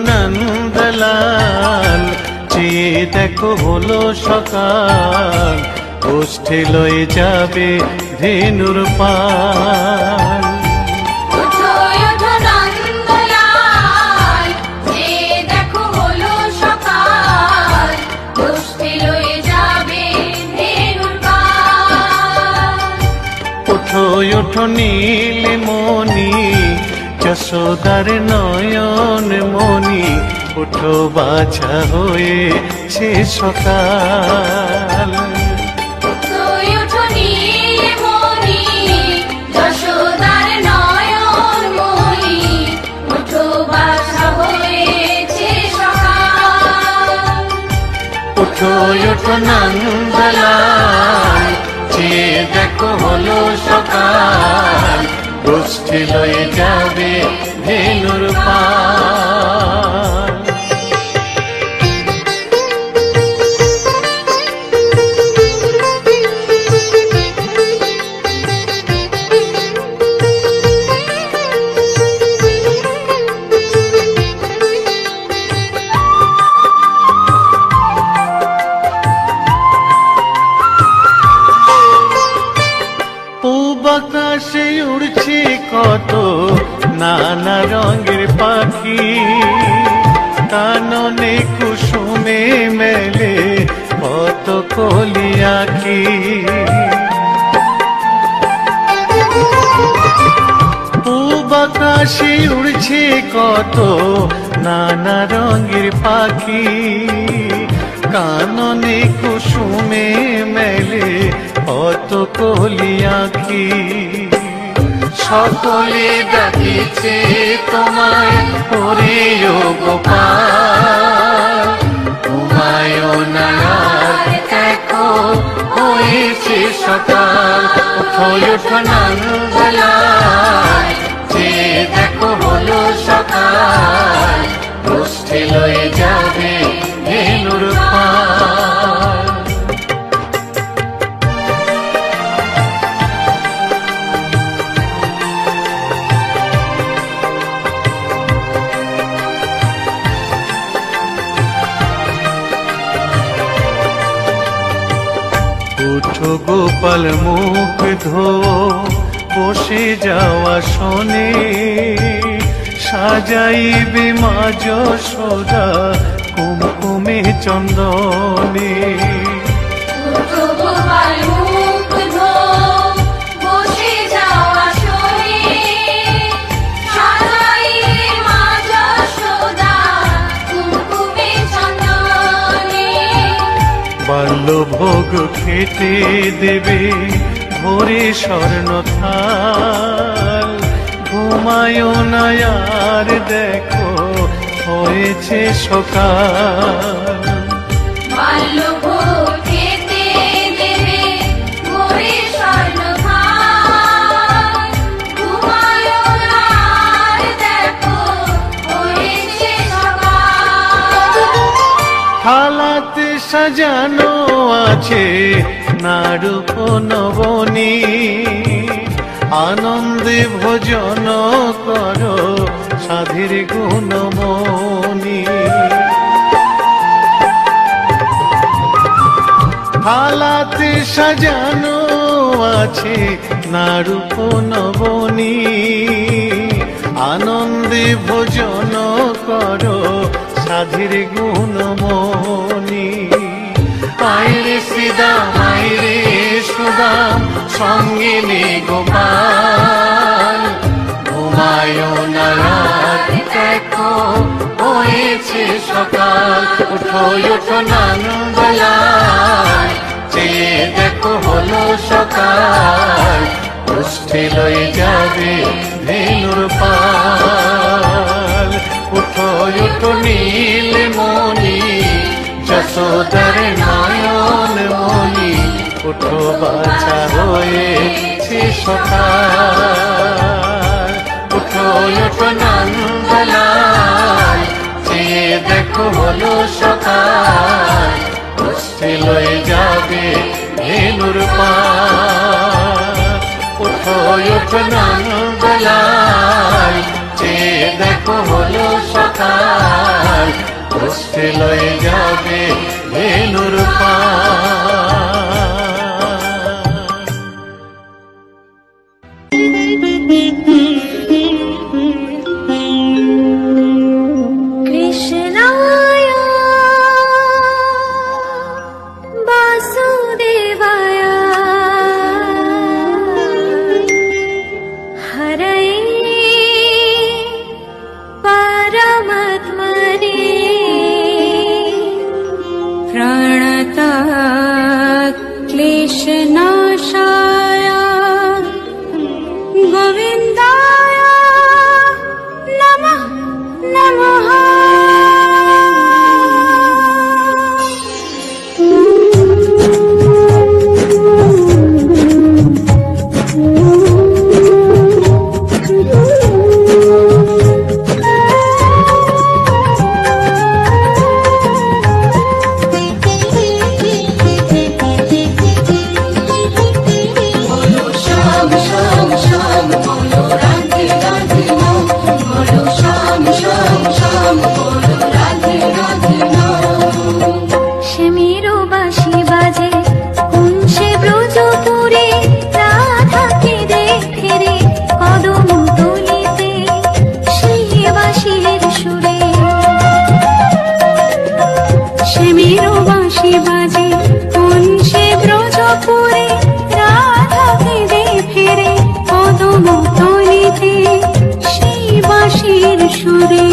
নন্দলাল, চেয়ে দেখো হলো সকাল, গোষ্ঠী লয়ে যাবে ধেনুর পাল। ওঠো ওঠো নীলমণি, যশোদার নয়ন মণি, ওঠো বাছা হয়েছে সকাল। ওঠো ওঠো নন্দলাল, চেয়ে দেখো হলো সকাল, গোষ্ঠী লয়ে যাবে ধেনুর পাল। আকাশে উড়ছে কত নানা রঙের পাখি, কাননে কুসুমে মেলে কত কলি আঁখি। পূব আকাশে উড়ছে কত নানা রঙের পাখি, কাননে কুসুমে মেলে কত কলি আঁখি। সকলে ডাকিছে তোমায় ওরে ও গোপাল, ঘুমায়ও না আর দেখো হয়েছে সকাল। ওঠো ওঠো নন্দলাল, চেয়ে দেখো হলো সকাল, গোষ্ঠী লয়ে যাবে ধেনুর পাল। উঠো গোপাল মুখ ধো, বসে যাওয়া শোনে, সাজাইবে মা যশোদা কুমকুমে চন্দনে। বাল্যভোগ খেতে দেবে ভোরে স্বর্ণ থাল, ঘুমায়ও না আর দেখো হয়েছে সকাল। বাল্যভোগ খেতে দেবে ভোরে স্বর্ণ থাল, ঘুমায়ও না আর দেখো হয়েছে সকাল। থালাতে সাজানো আছে নারূপ নবনী, আনন্দে ভোজন করো সাধীর গুণমণি। থালাতে সাজানো আছে নারূপ নবনী, আনন্দে ভোজন করো সাধীর গুণমণি। আইরে শ্রীদাম আইরে সুদাম, সঙ্গে নে গোপাল, ঘুমায়ও না রাত দেখো হয়েছে সকাল। ওঠো ওঠো নন্দলাল, চেয়ে দেখো হলো সকাল, গোষ্ঠী লয়ে যাবে ধেনুর পাল। ওঠো ওঠো নীলমণি, যশোদার নয়ন মণি, ওঠো বাছা হয়েছে সকাল। ওঠো ওঠো নন্দলাল, চেয়ে দেখো হলো সকাল, গোষ্ঠী লয়ে যাবে ধেনুর পাল। ওঠো ওঠো নন্দলাল, চেয়ে দেখো হলো সকাল, কষ্টে লয়ে যাবে ধেনুর কৃষ্ণায় বাসুদেবায় হরয়ে পরমাত্মনে প্রণতাৎ ক্লেশনাশায় গোবিন্দায় নমঃ নমঃ। শ্যামেরও বাঁশি বাজে কোন সে ব্রজপুরে, রাধাকে দেখে রে কদম তলিতে সেই বাঁশির সুরে। শ্যামেরও বাঁশি বাজে কোন সে ব্রজপুরে, রাধাকে দেখে রে কদম তলিতে সেই বাঁশির সুরে।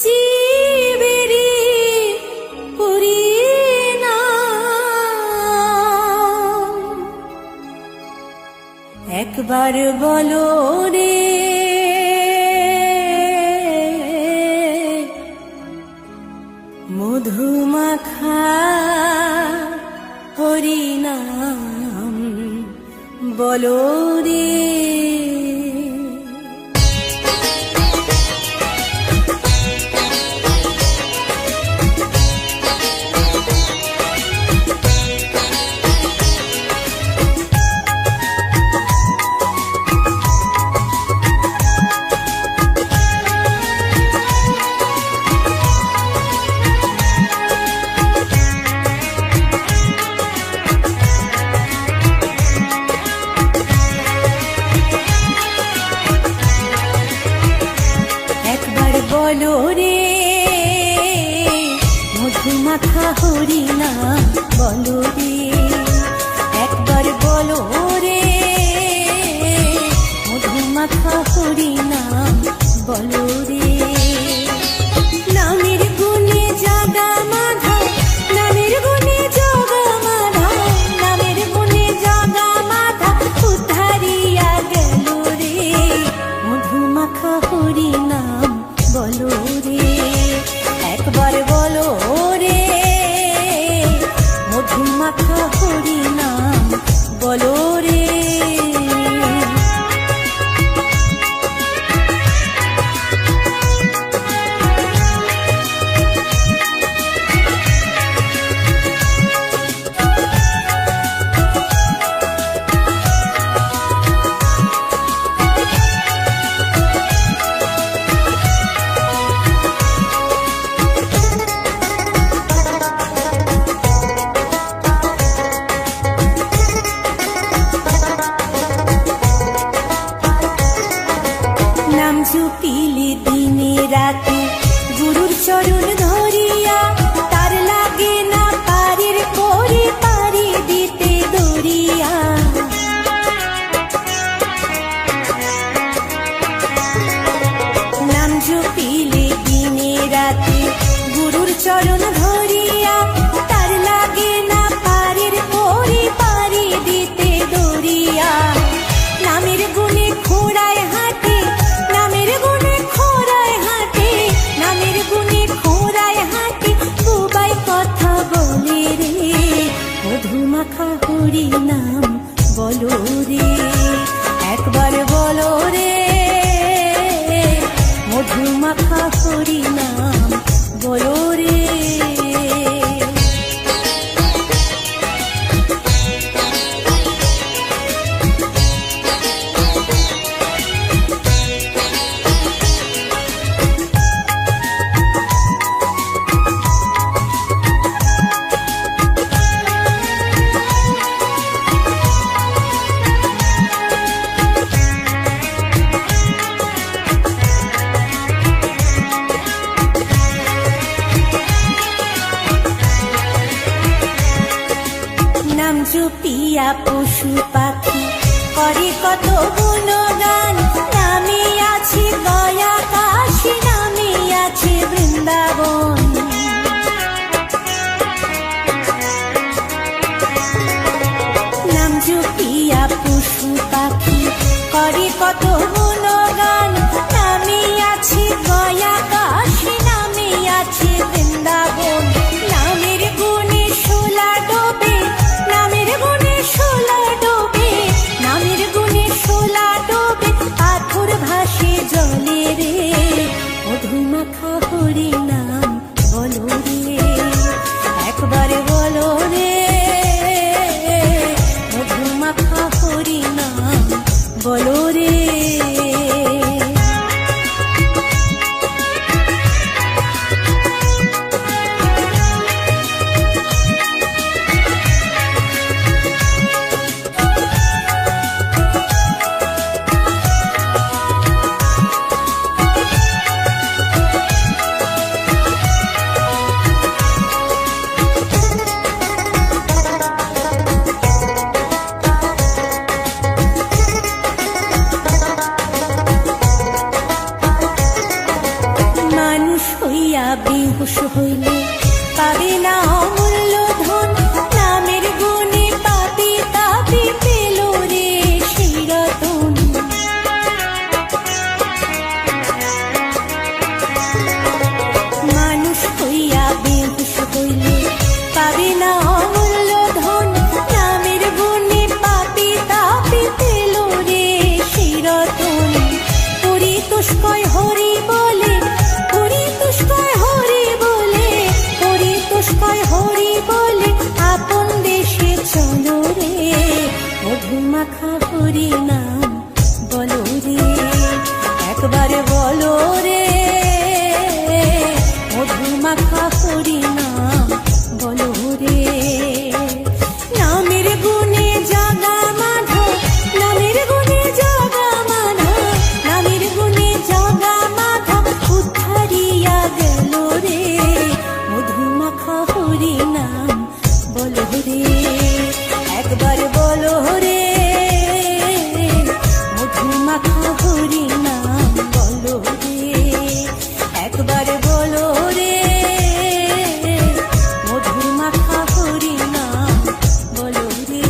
জীব একবার বলো রে মধুমাখা হরিনাম বলো রে। বলো রে মধুমাখা হরিনাম বলো রে, একবার বলো রে মধুমাখা হরিনাম বলো রে। নামের গুণে জাগা মাধা, নামের গুণে জগা মাধা, নামের গুণে জগা মাধা উদ্ধারিয়া গেল রে মধুমাখা হরিনাম বলো রে, একবার বলো রে মধুমাখা হরিনাম বলো রে। নাম জপিলে দিনে রাতে গুরুর চরণ ধরিয়া, তার লাগে না পারের করে পারি দিতে দরিয়া। নাম জপিলে দিনে রাতে গুরুর চরণ ধরিয়া, তার লাগে না পারের করে পারি দিতে দরিয়া। নামের গুণে খোড়ায় হাঁটে, নামের গুণে খোড়ায় হাঁটে, নামের গুণে খোড়ায় হাঁটে বুবাই কথা বলে রে মধুমাখা হরিনাম বলো রে, একবার বলো রে মধুমাখা হরিনাম বলো রে। নাম জপিয়া পশু পাখি করে কত গুণগান, নামে আছে গয়া কাশী, নামে আছে বৃন্দাবন। নাম জপিয়া পশু পাখি করে কত গুণগান, নামে আছে গয়া কাশী, নামে আছে বৃন্দাবন। নামের গুণে শোলা ডোবে, নামের গুণে শোলা ডোবে, নামের গুণে শোলা ডোবে পাথর ভাসে জলে রে মধুমাখা হরিনাম বলো রে, একবার বলো রে মধুমাখা হরিনাম বলো রে। বেহুশ হইলে পাবে না অমূল্য ধন, নামের গুণে পাবে তাবে পেল রে সেই রতন। বলো রে মধুর মাখা হরি নাম বলো রে।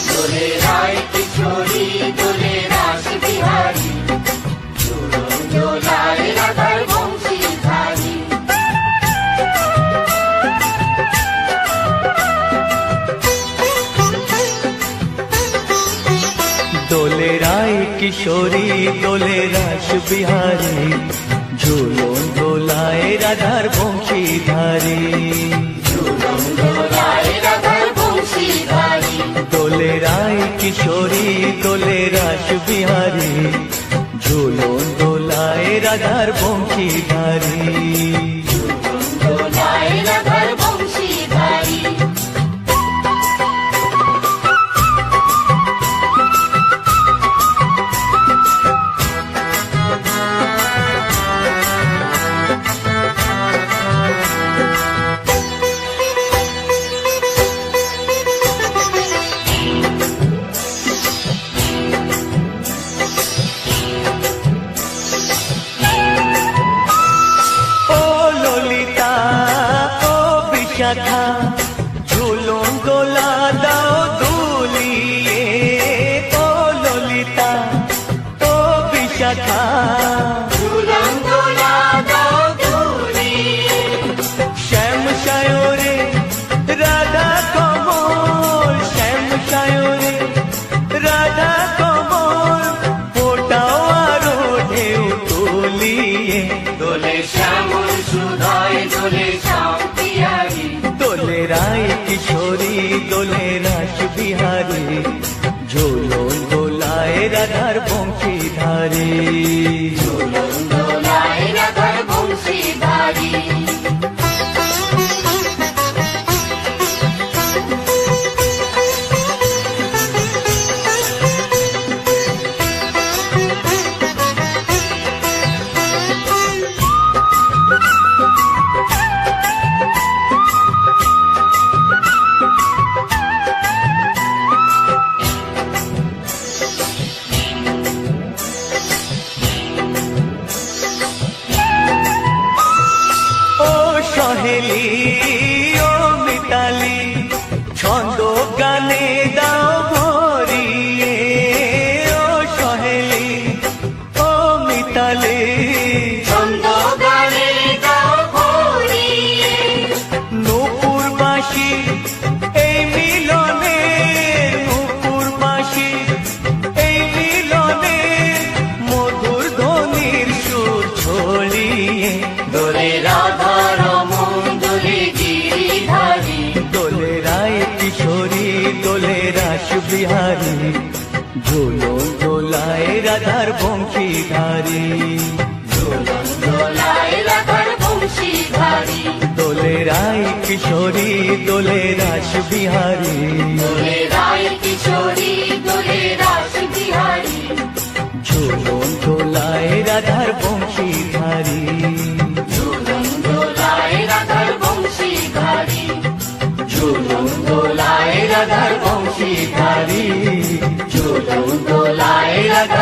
দোলে রায় কিশোরী দোলে রাস বিহারী ঝুলন দোলায় রাধার বংশীধারী। দোলে রায় কিশোরী দোলে রাস বিহারী ঝুলন দোলায় রাধার বংশীধারী। ঝুলন দোলায় রাধার বংশীধারী। দোলে রায় কিশোরী দোলে রাস বিহারী ঝুলন দোলায় রাধার বংশীধারী। ঝুলন দোলায় রাধার বংশীধারী। ও ললিতা ও বিশাখা ঝুলন দোলা দাও দুলিয়ে। ও ললিতা ও বিশাখা ঝুলন দোলা দাও দুলিয়ে। শ্যাম সায়রে রাধা কমল শ্যাম সায়রে রাধা কমল ফোটাও আরো ঢেউ তুলিয়ে। দোলে শ্যামল সুধায় দোলে শ্যাম বিহারী। দোলে রায় কিশোরী দোলে রাস বিহারী ঝুলন দোলায় রাধার বংশীধারী। ঝুলন দোলায় রাধার বংশীধারী। ও সহেলি ও মিতালি ছন্দ গানে দাও ভরিয়ে। ও সহেলি ও মিতালি ছন্দ গানে দাও ভরিয়ে। নূপুর বাঁশি এই মিলনে নূপুর বাঁশি এই মিলনে মধুর ধ্বনির সুর ছড়িয়ে। দোলে রাধা রমন দোলে গিরিধারী। দোলে রায় কিশোরী দোলে রাস বিহারী ঝুলন দোলায় রাধার বংশীধারী। ঝুলন দোলায় রাধার বংশীধারী। দোলে রায় কিশোরী দোলে রাস বিহারী দোলে রায় কিশোরী দোলে রাস বিহারী। ঝুলন দোলায় রাধার বংশীধারী। ঝুলন দোলায় রাধার বংশীধারী। ঝুলন দোলায় রাধার বংশীধারী। ঝুলন দোলায় রাধার